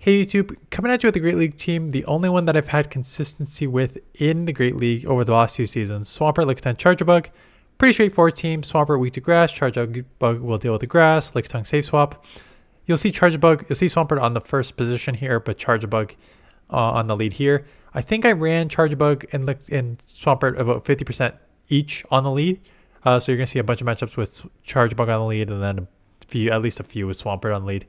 Hey YouTube, coming at you with the Great League team, the only one that I've had consistency with in the Great League over the last few seasons. Swampert, lickitung, charjabug. Pretty straightforward team. Swampert weak to grass, charjabug will deal with the grass, lickitung safe swap. You'll see Swampert on the first position here, but charjabug on the lead here. I think I ran charjabug and Swampert about 50% each on the lead. So you're going to see a bunch of matchups with charjabug on the lead and then at least a few with Swampert on the lead.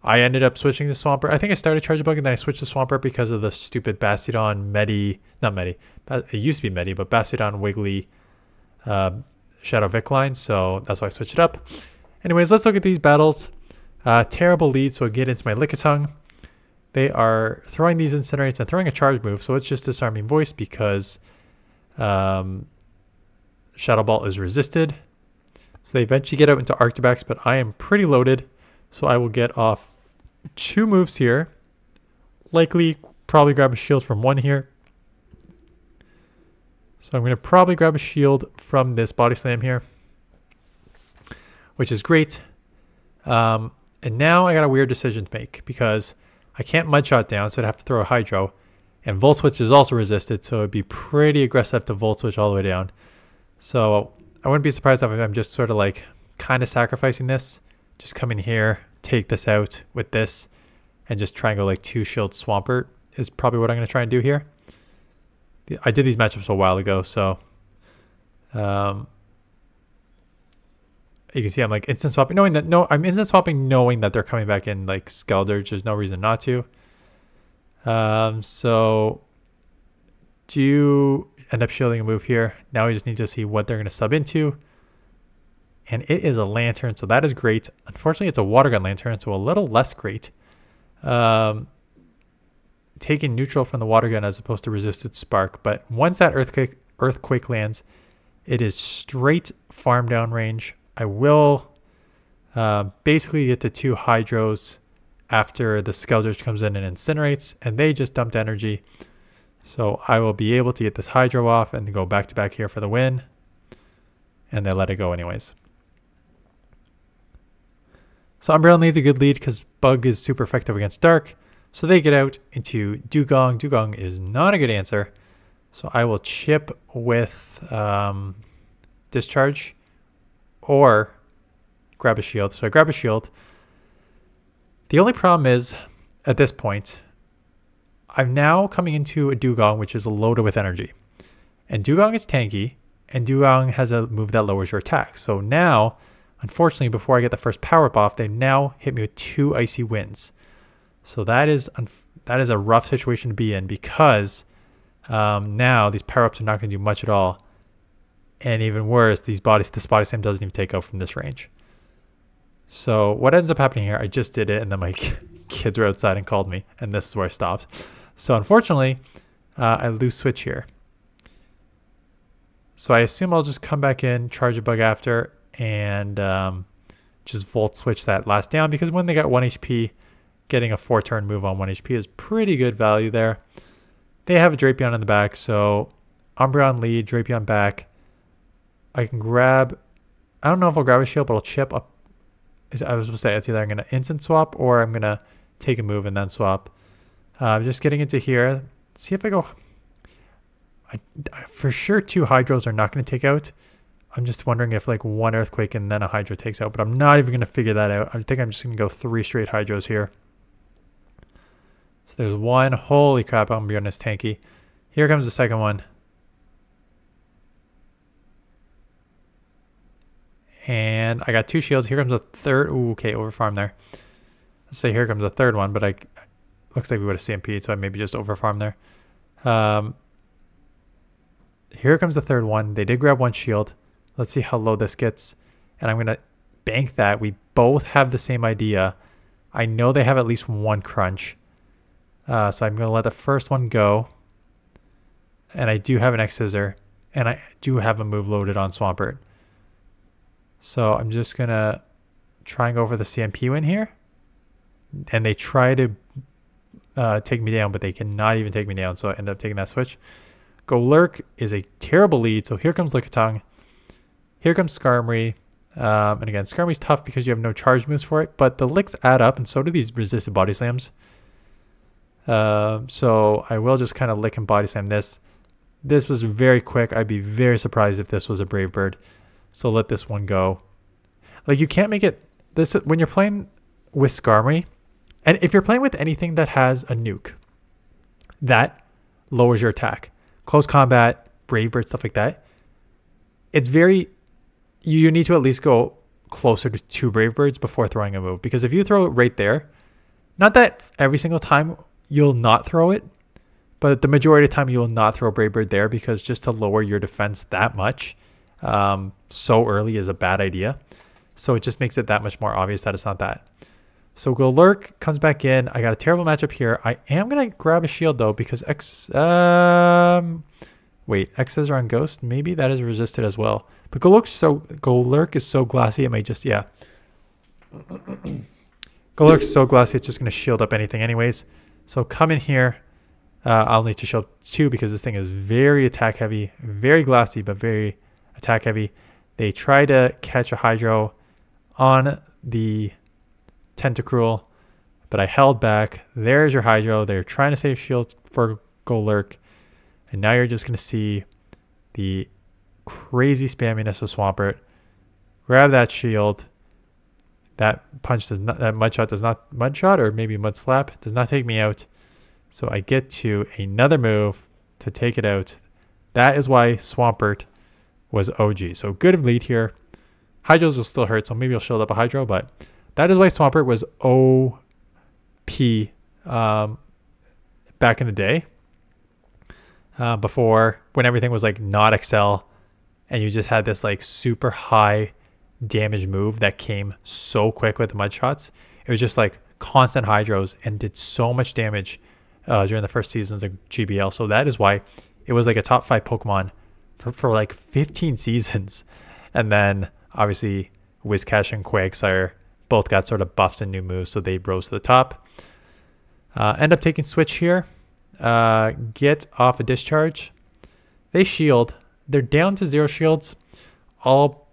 I ended up switching to Swampert. I think I started Charjabug and then I switched to Swampert because of the stupid Bastiodon it used to be Medi, but Bastiodon Wiggly Shadow Vic line. So that's why I switched it up. Anyways, let's look at these battles. Terrible lead, so I get into my Lickitung. They are throwing these Incinerates and throwing a charge move, so it's just Disarming Voice because Shadow Ball is resisted. So they eventually get out into Arctibax, but I am pretty loaded. So I will get off 2 moves here. Likely probably grab a shield from one here. So I'm going to probably grab a shield from this Body Slam here, which is great. And now I got a weird decision to make because I can't Mud Shot down, so I'd have to throw a Hydro. And Volt Switch is also resisted, so it'd be pretty aggressive to Volt Switch all the way down. So I wouldn't be surprised if I'm just sort of like kind of sacrificing this. Just come in here, take this out with this, and just try and go like 2 shield Swampert is probably what I'm going to try and do here. I did these matchups a while ago, so you can see I'm like instant swapping, I'm instant swapping knowing that they're coming back in like Skeldurge. There's no reason not to. So do you end up shielding a move here? Now we just need to see what they're going to sub into. And it is a Lantern, so that is great. Unfortunately, it's a Water Gun Lantern, so a little less great. Taking neutral from the Water Gun as opposed to Resisted Spark. But once that Earthquake lands, it is straight farm down range. I will basically get to 2 Hydros after the Skeldurge comes in and incinerates, and they just dumped energy. So I will be able to get this Hydro off and go back to back here for the win. And they let it go anyways. So Umbreon leads a good lead because Bug is super effective against Dark. So they get out into Dugong. Dugong is not a good answer. So I will chip with Discharge or grab a shield. So I grab a shield. The only problem is, at this point, I'm now coming into a Dugong, which is loaded with energy. And Dugong is tanky, and Dugong has a move that lowers your attack. So now, unfortunately, before I get the first power-up off, they now hit me with 2 Icy Winds. So that is a rough situation to be in because now these power-ups are not going to do much at all. And even worse, this Body Slam doesn't even take out from this range. So what ends up happening here, I just did it, and then my kids were outside and called me, and this is where I stopped. So unfortunately, I lose switch here. So I assume I'll just come back in, charge a bug after, and just Volt Switch that last down, because when they got 1 HP, getting a 4-turn move on 1 HP is pretty good value there. They have a Drapion in the back, so Umbreon lead, Drapion back. I can grab, I don't know if I'll grab a shield, but I'll chip up. I was going to say, it's either I'm going to instant swap or I'm going to take a move and then swap. Just getting into here. See if I go... for sure 2 Hydros are not going to take out. I'm just wondering if like 1 Earthquake and then a Hydro takes out, but I'm not even going to figure that out. I think I'm just going to go 3 straight Hydros here. So there's 1. Holy crap, Umbreon is tanky. Here comes the second one. And I got 2 shields. Here comes a third. Ooh, okay, overfarm there. Let's say here comes the third one, but looks like we would have CMP'd, so I maybe just overfarm there. Here comes the third one. They did grab 1 shield. Let's see how low this gets. And I'm going to bank that. We both have the same idea. I know they have at least 1 crunch. So I'm going to let the first one go. And I do have an X-Scissor. And I do have a move loaded on Swampert. So I'm just going to try and go for the CMP win here. And they try to take me down, but they cannot even take me down. So I end up taking that switch. Go Lurk is a terrible lead. So here comes Lickitung. Here comes Skarmory. And again, Skirmy's tough because you have no charge moves for it, but the licks add up, and so do these resisted body slams. So I will just kind of lick and body slam this. This was very quick. I'd be very surprised if this was a Brave Bird. So let this one go. Like, you can't make it this when you're playing with Skarmory, and if you're playing with anything that has a nuke, that lowers your attack. Close combat, Brave Bird, stuff like that. It's very, you need to at least go closer to 2 Brave Birds before throwing a move, because if you throw it right there, not that every single time you'll not throw it, but the majority of the time you will not throw Brave Bird there, because just to lower your defense that much so early is a bad idea. So it just makes it that much more obvious that it's not that. So Golurk comes back in. I got a terrible matchup here. I am going to grab a shield though, because wait, X's are on Ghost. Maybe that is resisted as well. But Golurk is so glassy, it may just, yeah. Golurk is so glassy, it's just going to shield up anything anyways. So come in here. I'll need to shield 2 because this thing is very attack heavy, very glassy, but very attack heavy. They try to catch a Hydro on the Tentacruel, but I held back. There's your Hydro. They're trying to save shield for Golurk. And now you're just going to see the crazy spamminess of Swampert. Grab that shield. That punch does not, that mud shot does not, mud shot or maybe mud slap does not take me out. So I get to another move to take it out. That is why Swampert was OG. So good lead here. Hydros will still hurt, so maybe I'll shield up a Hydro, but that is why Swampert was OP back in the day. Before, when everything was like not Excel, and you just had this like super high damage move that came so quick with the mud shots. It was just like constant Hydros and did so much damage during the first seasons of GBL. So that is why it was like a top 5 Pokemon for like 15 seasons. And then obviously Whiscash and Quagsire both got sort of buffs and new moves, so they rose to the top. End up taking Switch here. Get off a Discharge. They shield. They're down to 0 shields. I'll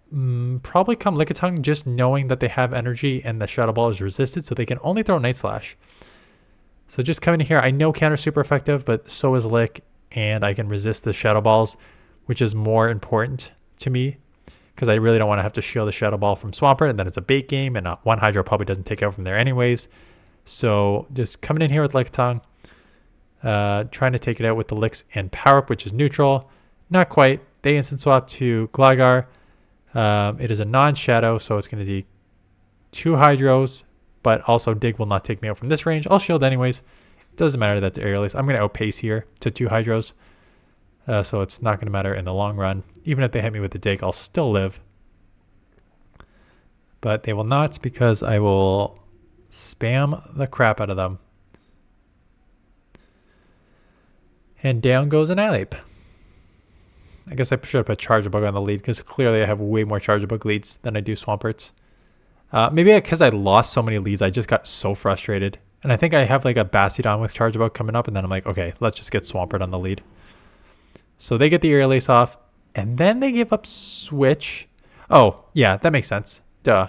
probably come Lickitung, just knowing that they have energy and the Shadow Ball is resisted, so they can only throw Night Slash. So just coming in here, I know Counter's super effective, but so is Lick, and I can resist the Shadow Balls, which is more important to me, because I really don't want to have to shield the Shadow Ball from Swampert, and then it's a bait game, and one Hydro probably doesn't take out from there anyways. So just coming in here with Lickitung, trying to take it out with the Licks and Power Up, which is neutral. Not quite. They instant swap to Gligar. It is a non-shadow, so it's going to be 2 Hydros, but also Dig will not take me out from this range. I'll shield anyways. It doesn't matter that it's aerialist. I'm going to outpace here to 2 Hydros, so it's not going to matter in the long run. Even if they hit me with the Dig, I'll still live. But they will not, because I will spam the crap out of them. And down goes an Annihilape. I guess I should have put Charjabug on the lead, because clearly I have way more Charjabug leads than I do Swamperts. Maybe because I lost so many leads, I just got so frustrated. And I think I have like a Bastiodon with Charjabug coming up, and then I'm like, okay, let's just get Swampert on the lead. So they get the Air Lace off, and then they give up Switch. Oh, yeah, that makes sense. Duh.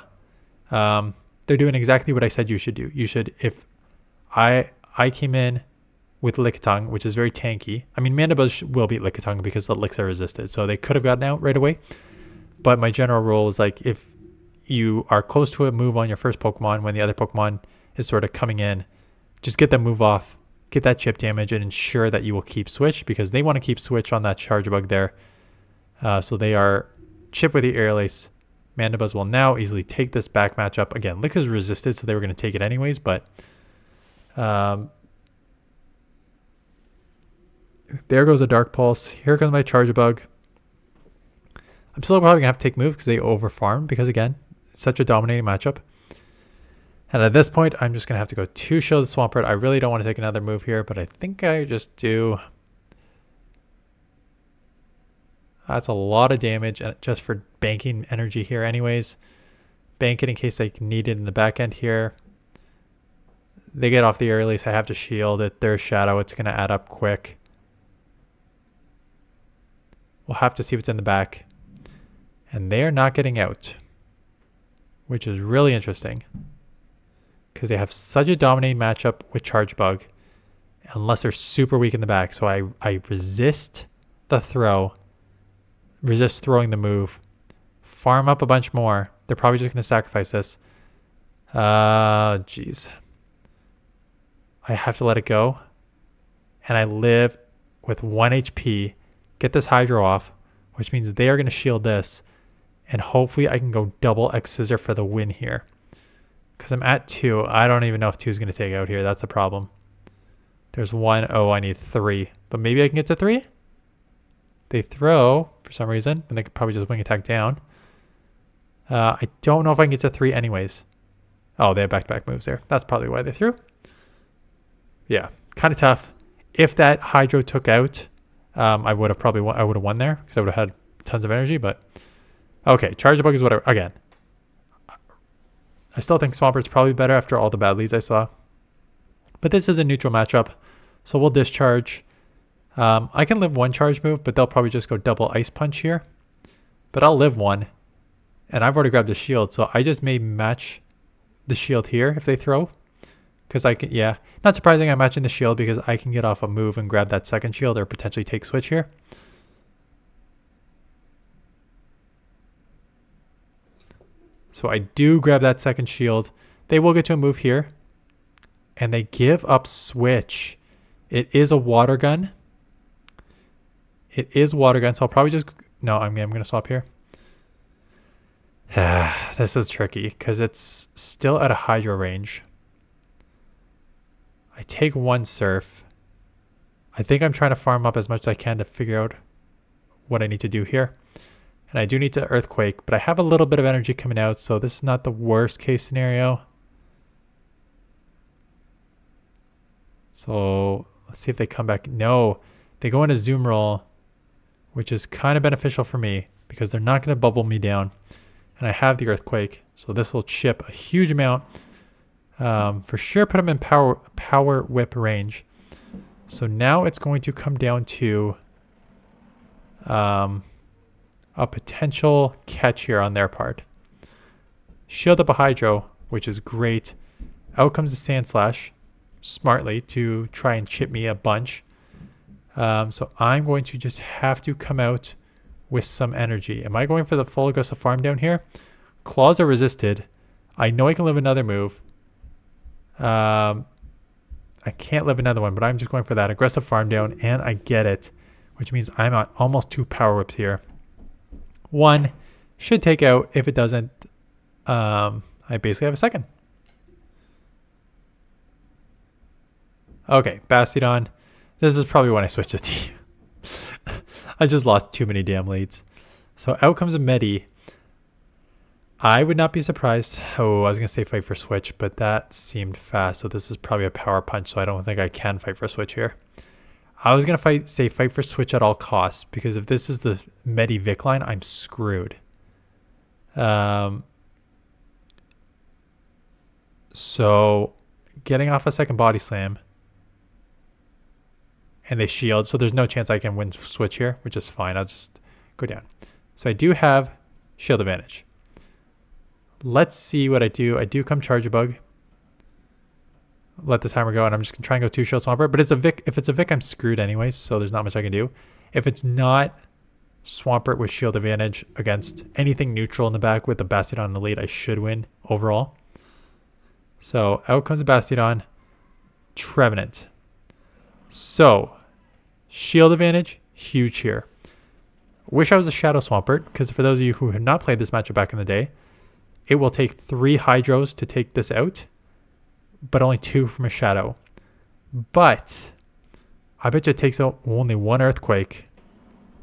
They're doing exactly what I said you should do. You should, if I came in with Lickitung, which is very tanky. I mean, Mandibuzz will beat Lickitung because the Licks are resisted, so they could have gotten out right away. But my general rule is like, if you are close to a move on your first Pokemon when the other Pokemon is sort of coming in, just get the move off, get that chip damage, and ensure that you will keep Switch, because they want to keep Switch on that Charjabug there. So they are chip with the Air Lace. Mandibuzz will now easily take this back matchup. Again, Lick is resisted, so they were going to take it anyways, but there goes a Dark Pulse. Here comes my Charjabug. I'm still probably going to have to take moves because they overfarm, because again, it's such a dominating matchup. And at this point, I'm just going to have to go to shield the Swampert. I really don't want to take another move here, but I think I just do. That's a lot of damage just for banking energy here anyways. Bank it in case I need it in the back end here. They get off the Air Release. I have to shield it. There's Shadow. It's going to add up quick. We'll have to see if it's in the back. And they are not getting out. which is really interesting because they have such a dominating matchup with charjabug unless they're super weak in the back. So I resist the throw, resist throwing the move, farm up a bunch more. They're probably just going to sacrifice this. Jeez. I have to let it go. And I live with 1 HP. Get this Hydro off, which means they are going to shield this. And hopefully I can go double X Scissor for the win here. Because I'm at 2. I don't even know if 2 is going to take out here. That's the problem. There's 1. Oh, I need 3. But maybe I can get to 3? They throw for some reason. And they could probably just wing attack down. I don't know if I can get to 3 anyways. Oh, they have back-to-back moves there. That's probably why they threw. Yeah, kind of tough. If that Hydro took out, I would have probably won there because I would have had tons of energy. But okay, charjabug is what again. I still think Swampert's probably better after all the bad leads I saw. But this is a neutral matchup, so we'll discharge. I can live 1 charge move, but they'll probably just go double Ice Punch here. But I'll live 1, and I've already grabbed the shield, so I just may match the shield here if they throw. Because I can, yeah, not surprising I'm matching the shield because I can get off a move and grab that second shield or potentially take switch here. So I do grab that second shield. They will get to a move here. And they give up switch. It is a water gun. It is water gun, so I'll probably just, no, I'm going to swap here. This is tricky because it's still at a Hydro range. I take 1 Surf. I think I'm trying to farm up as much as I can to figure out what I need to do here. And I do need to Earthquake, but I have a little bit of energy coming out, so this is not the worst case scenario. So let's see if they come back. No, they go into Zoom Roll, which is kind of beneficial for me because they're not going to bubble me down. And I have the Earthquake, so this will chip a huge amount. For sure put them in power whip range. So now it's going to come down to a potential catch here on their part. Shield up a Hydro, which is great. Out comes the Sand Slash smartly to try and chip me a bunch. So I'm going to just have to come out with some energy. Am I going for the full aggressive farm down here? Claws are resisted. I know I can live another move. I can't live another one, but I'm just going for that aggressive farm down, and I get it, which means I'm at almost 2 power whips here. 1 should take out. If it doesn't, I basically have a second. Okay, Bastiodon. This is probably when I switch the team. I just lost too many damn leads. So out comes a Medi. I would not be surprised. Oh, I was going to say fight for switch, but that seemed fast. So this is probably a power punch, so I don't think I can fight for switch here. I was going to say fight for switch at all costs, because if this is the Medi Vic line, I'm screwed. So getting off a second body slam. And they shield, so there's no chance I can win switch here, which is fine. I'll just go down. So I do have shield advantage. Let's see what I do. I do come charjabug. Let the timer go, and I'm just going to try and go 2 shield Swampert. But it's a Vic. If it's a Vic, I'm screwed anyways, so there's not much I can do. If it's not Swampert with shield advantage against anything neutral in the back with the Bastiodon in the lead, I should win overall. So out comes the Bastiodon. Trevenant. So, shield advantage, huge here. Wish I was a Shadow Swampert, because for those of you who have not played this matchup back in the day, it will take 3 Hydros to take this out, but only 2 from a Shadow. But, I bet you it takes out only 1 Earthquake.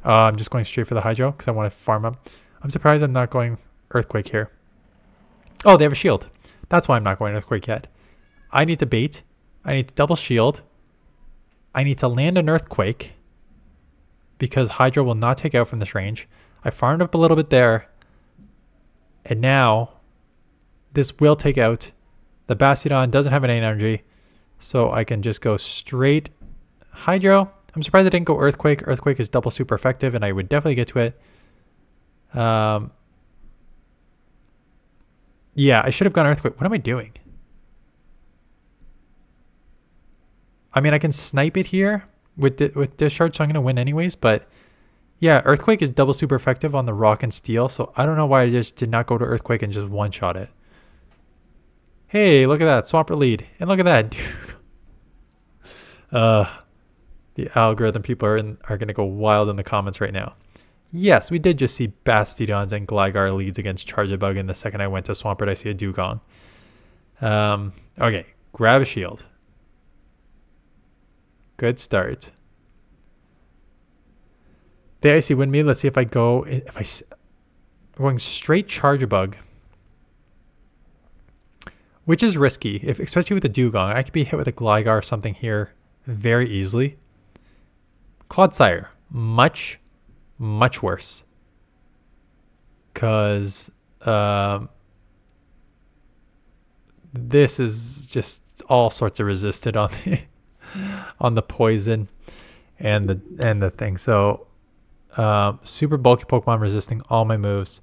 I'm just going straight for the Hydro, because I want to farm up. I'm surprised I'm not going Earthquake here. Oh, they have a shield. That's why I'm not going Earthquake yet. I need to bait. I need to double shield. I need to land an Earthquake because Hydro will not take out from this range. I farmed up a little bit there. And now this will take out. The Bastiodon doesn't have any energy. So I can just go straight Hydro. I'm surprised I didn't go Earthquake. Earthquake is double super effective and I would definitely get to it. Yeah, I should have gone Earthquake. What am I doing? I mean, I can snipe it here with Discharge, so I'm going to win anyways. But yeah, Earthquake is double super effective on the Rock and Steel. So I don't know why I just did not go to Earthquake and just one-shot it. Hey, look at that. Swampert lead. And look at that, dude. The algorithm people are going to go wild in the comments right now. Yes, we did just see Bastiodons and Gligar leads against Charjabug, and the second I went to Swampert, I see a Dugong. Okay, grab a shield. Good start. The icy wind me. Let's see if I go. I'm going straight Charjabug, which is risky, especially with the Dugong. I could be hit with a Gligar or something here very easily. Clodsire, much worse, because this is just all sorts of resisted on the on the poison and the thing. So super bulky Pokemon resisting all my moves.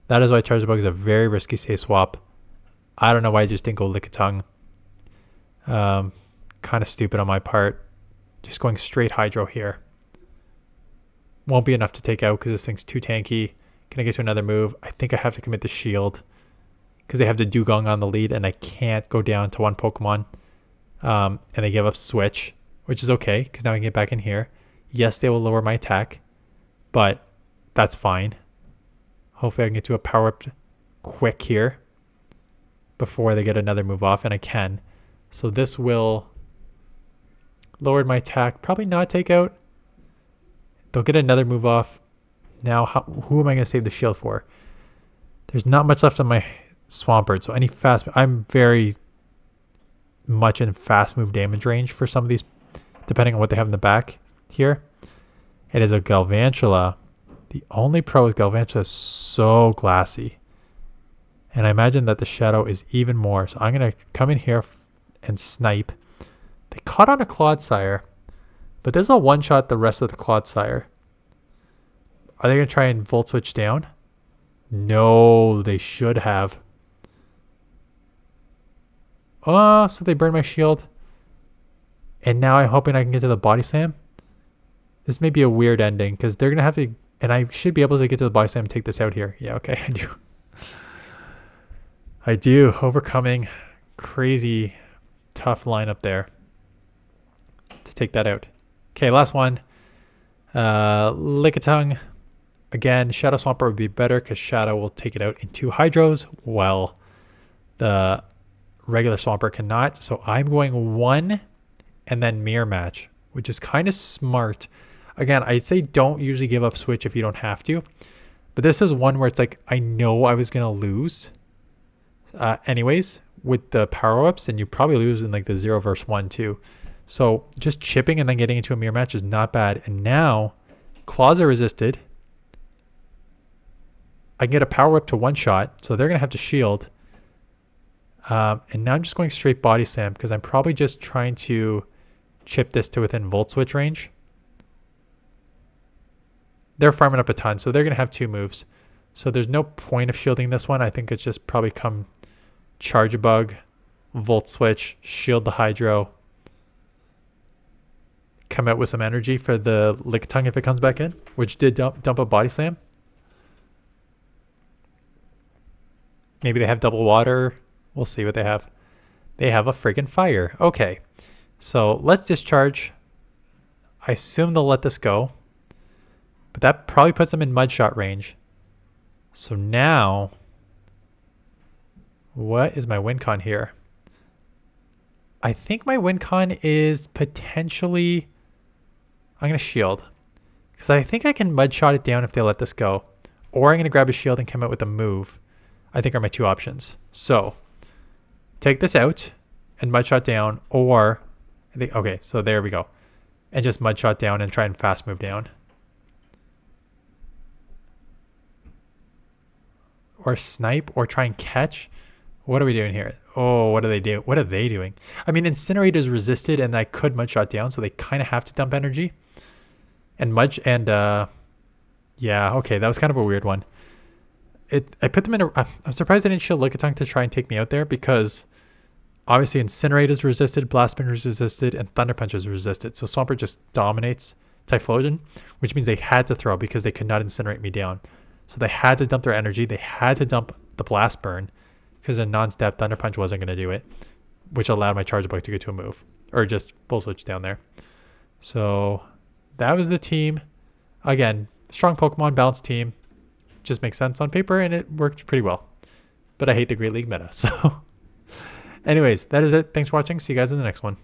That is why Charjabug is a very risky safe swap. I don't know why I just didn't go Lickitung. Kind of stupid on my part. Just going straight Hydro here. Won't be enough to take out because this thing's too tanky. Can I get to another move? I think I have to commit the shield because they have the Dugong on the lead and I can't go down to one Pokemon. And they give up Switch, which is okay because now I can get back in here. Yes, they will lower my attack, but that's fine. Hopefully I can get to a power up quick here before they get another move off, and I can. So this will lower my attack, probably not take out. They'll get another move off. Now, who am I going to save the shield for? There's not much left on my Swampert, so any fast... I'm very much in fast move damage range for some of these, depending on what they have in the back here. It is a Galvantula. The only pro is Galvantula is so glassy. And I imagine that the Shadow is even more. So I'm going to come in here and snipe. They caught on a Clodsire, but this will one-shot the rest of the Clodsire. Are they going to try and Volt Switch down? No, they should have. Oh, so they burned my shield. And now I'm hoping I can get to the Body Slam. This may be a weird ending because they're going to have to... And I should be able to get to the Body Slam and take this out here. Yeah, okay, I do. I do. Overcoming crazy tough lineup there to take that out. Okay, last one. Lickitung. Again, Shadow Swampert would be better because Shadow will take it out in 2 Hydros while the regular Swampert cannot. So I'm going 1 and then Mirror Match, which is kind of smart. Again, I'd say don't usually give up Switch if you don't have to. But this is one where it's like, I know I was going to lose anyways with the power-ups, and you probably lose in like the 0 versus 1 too. So just chipping and then getting into a mirror match is not bad. And now claws are resisted. I can get a power-up to one-shot, so they're going to have to shield. And now I'm just going straight Body Slam because I'm probably just trying to chip this to within Volt Switch range. They're farming up a ton, so they're going to have 2 moves. So there's no point of shielding this one. I think it's just probably come Charjabug, Volt Switch, shield the Hydro, come out with some energy for the Lickitung if it comes back in, which did dump a Body Slam. Maybe they have double water. We'll see what they have. They have a freaking fire. Okay, so let's discharge. I assume they'll let this go, but that probably puts them in mud shot range. So now, what is my win con here? I think my win con is potentially, I'm going to shield. Because I think I can mud shot it down if they let this go. Or I'm going to grab a shield and come out with a move. I think are my 2 options. So, take this out and mud shot down. Or, I think, okay, so there we go. And just mud shot down and try and fast move down. Or snipe or try and catch. What are we doing here? Oh, what do they do? What are they doing? I mean, Incinerate is resisted and I could mud shot down, so they kind of have to dump energy. And yeah, okay, that was kind of a weird one. I put them in a... I'm surprised I didn't shield lickitung to try and take me out there, because obviously Incinerate is resisted, Blast Spinner is resisted, and Thunder Punch is resisted. So Swampert just dominates Typhlosion, which means they had to throw because they could not Incinerate me down. So they had to dump their energy. They had to dump the Blast Burn because a non-step Thunder Punch wasn't going to do it, which allowed my Charjabug to get to a move, or just Full Switch down there. So that was the team. Again, strong Pokemon, balanced team. Just makes sense on paper, and it worked pretty well. But I hate the Great League meta. So anyways, that is it. Thanks for watching. See you guys in the next one.